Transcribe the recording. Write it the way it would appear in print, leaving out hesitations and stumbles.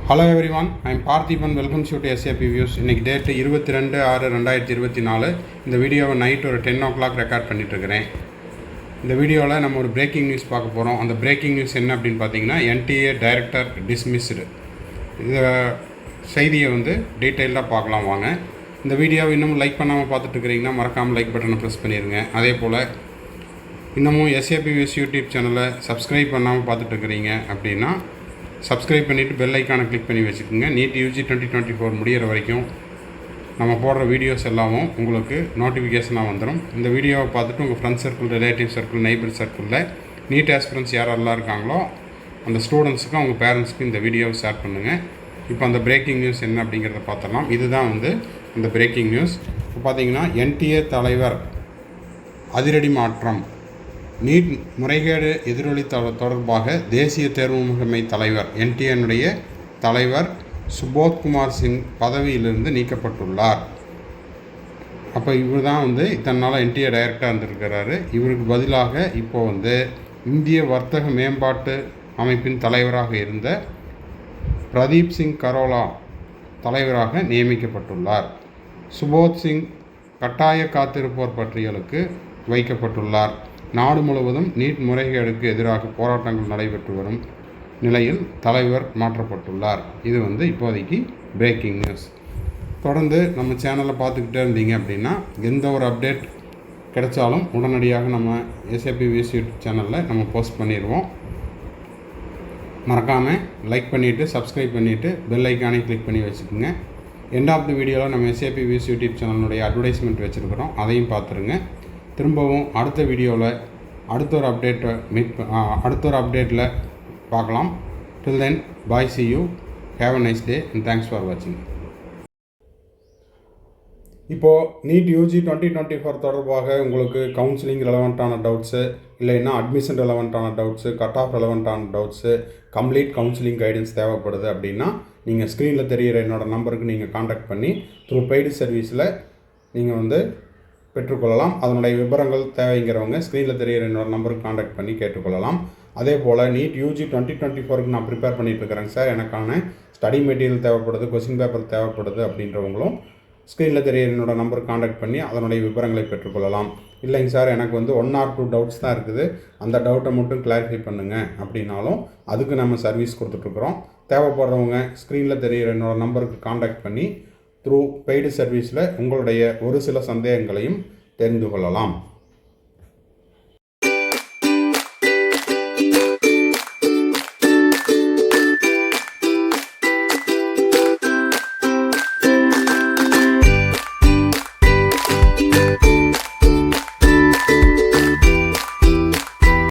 Hello everyone, I'm Parthiban. Welcome to SAP views. இன்றைக்கி date 22/6/2024. இந்த வீடியோவை நைட் ஒரு 10 o'clock ரெக்கார்ட் பண்ணிகிட்ருக்கிறேன். இந்த வீடியோவில் நம்ம ஒரு பிரேக்கிங் நியூஸ் பார்க்க போகிறோம். அந்த பிரேக்கிங் நியூஸ் என்ன அப்படின்னு பார்த்தீங்கன்னா, NTA டைரக்டர் டிஸ்மிஸ்டு. இந்த செய்தியை டீட்டெயிலாக பார்க்கலாம் வாங்க. இந்த வீடியோவை இன்னமும் லைக் பண்ணாமல் பார்த்துட்ருக்கிறீங்கன்னா மறக்காமல் லைக் பட்டனை ப்ரெஸ் பண்ணிடுங்க. அதே போல் இன்னமும் SAP வியூஸ் யூடியூப் சேனலை சப்ஸ்கிரைப் பண்ணாமல் பார்த்துட்ருக்கிறீங்க அப்படின்னா சப்ஸ்கிரைப் பண்ணிவிட்டு பெல் ஐக்கானை கிளிக் பண்ணி வச்சுக்கோங்க. நீட் UG 2024 முடிகிற வரைக்கும் நம்ம போடுற வீடியோஸ் எல்லாமும் உங்களுக்கு நோட்டிஃபிகேஷனாக வந்துடும். இந்த வீடியோவை பார்த்துட்டு உங்கள் friends circle, relative circle, neighbour சர்க்கிளில் நீட் ஆஸ்பிரன்ஸ் யாரெல்லாம் இருக்காங்களோ அந்த ஸ்டூடெண்ட்ஸுக்கும் அவங்க பேரண்ட்ஸுக்கும் இந்த வீடியோவை ஷேர் பண்ணுங்கள். இப்போ அந்த பிரேக்கிங் நியூஸ் என்ன அப்படிங்கிறத பார்த்துடலாம். இதுதான் இந்த பிரேக்கிங் நியூஸ். இப்போ பார்த்தீங்கன்னா, NTA தலைவர் அதிரடி மாற்றம். நீட் முறைகேடு எதிரொலி தொடர்பாக தேசிய தேர்வு முகமை தலைவர் NTAனுடைய தலைவர் சுபோத்குமார் சிங் பதவியிலிருந்து நீக்கப்பட்டுள்ளார். அப்போ இவர் தான் இத்தனை நாளாக NTA டைரக்டராக இருந்திருக்கிறாரு. இவருக்கு பதிலாக இப்போது இந்திய வர்த்தக மேம்பாட்டு அமைப்பின் தலைவராக இருந்த பிரதீப் சிங் கரோலா தலைவராக நியமிக்கப்பட்டுள்ளார். சுபோத் சிங் கட்டாய காத்திருப்போர் பட்டியலுக்கு வைக்கப்பட்டுள்ளார். நாடு முழுவதும் நீட் முறைகேடுக்கு எதிராக போராட்டங்கள் நடைபெற்று வரும் நிலையில் தலைவர் மாற்றப்பட்டுள்ளார். இது இப்போதைக்கு பிரேக்கிங் நியூஸ். தொடர்ந்து நம்ம சேனலை பார்த்துக்கிட்டே இருந்தீங்க அப்படின்னா எந்த ஒரு அப்டேட் கிடைச்சாலும் உடனடியாக நம்ம SAP வியூஸ் யூடியூப் சேனலில் நம்ம போஸ்ட் பண்ணிடுவோம். மறக்காமல் லைக் பண்ணிவிட்டு சப்ஸ்கிரைப் பண்ணிவிட்டு பெல் ஐக்கானை கிளிக் பண்ணி வச்சுக்கோங்க. எண்ட் ஆஃப் தி வீடியோவில் நம்ம SAP வியூஸ் யூடியூப் சேனலுடைய அட்வர்டைஸ்மெண்ட் வச்சுருக்கிறோம், அதையும் பார்த்துருங்க. திரும்பவும் அடுத்த வீடியோவில் அடுத்த ஒரு அப்டேட்டில் பார்க்கலாம். Till then, bye, see you, have a nice day and thanks for watching. இப்போது நீட் UG 2024 தொடர்பாக உங்களுக்கு கவுன்சிலிங் ரெலவெண்ட்டான டவுட்ஸு, இல்லைன்னா அட்மிஷன் ரெலவெண்ட்டான டவுட்ஸு, கட் ஆஃப் ரெலவெண்ட்டான டவுட்ஸு, கம்ப்ளீட் கவுன்சிலிங் கைடன்ஸ் தேவைப்படுது அப்படின்னா நீங்கள் ஸ்க்ரீனில் தெரிகிற என்னோடய நம்பருக்கு நீங்கள் காண்டாக்ட் பண்ணி த்ரூ பெய்டு சர்வீஸில் நீங்கள் பெற்றுக்கொள்ளலாம். அதனுடைய விவரங்கள் தேவைங்கிறவங்க ஸ்க்ரீனில் தெரிகிற என்னோட நம்பருக்கு காண்டாக்ட் பண்ணி கேட்டுக்கொள்ளலாம். அதே போல் நீட் UG 2024க்கு நான் ப்ரிப்பேர் பண்ணிகிட்டு இருக்கிறேங்க சார், எனக்கான ஸ்டடி மெட்டீரியல் தேவைப்படுது, கொஸ்டின் பேப்பர் தேவைப்படுது அப்படின்றவங்களும் ஸ்க்ரீனில் தெரிகிற என்னோட நம்பருக்கு காண்டாக்ட் பண்ணி அதனுடைய விவரங்களை பெற்றுக்கொள்ளலாம். இல்லைங்க சார், எனக்கு 1 or 2 டவுட்ஸ் தான் இருக்குது, அந்த டவுட்டை மட்டும் கிளாரிஃபை பண்ணுங்கள் அப்படின்னாலும் அதுக்கு நம்ம சர்வீஸ் கொடுத்துட்ருக்குறோம். தேவைப்படுறவங்க ஸ்க்ரீனில் தெரிகிற என்னோட நம்பருக்கு காண்டாக்ட் பண்ணி த்ரூ பெய்டு சர்வீஸில் உங்களுடைய ஒரு சில சந்தேகங்களையும் தெரிந்து கொள்ளலாம்.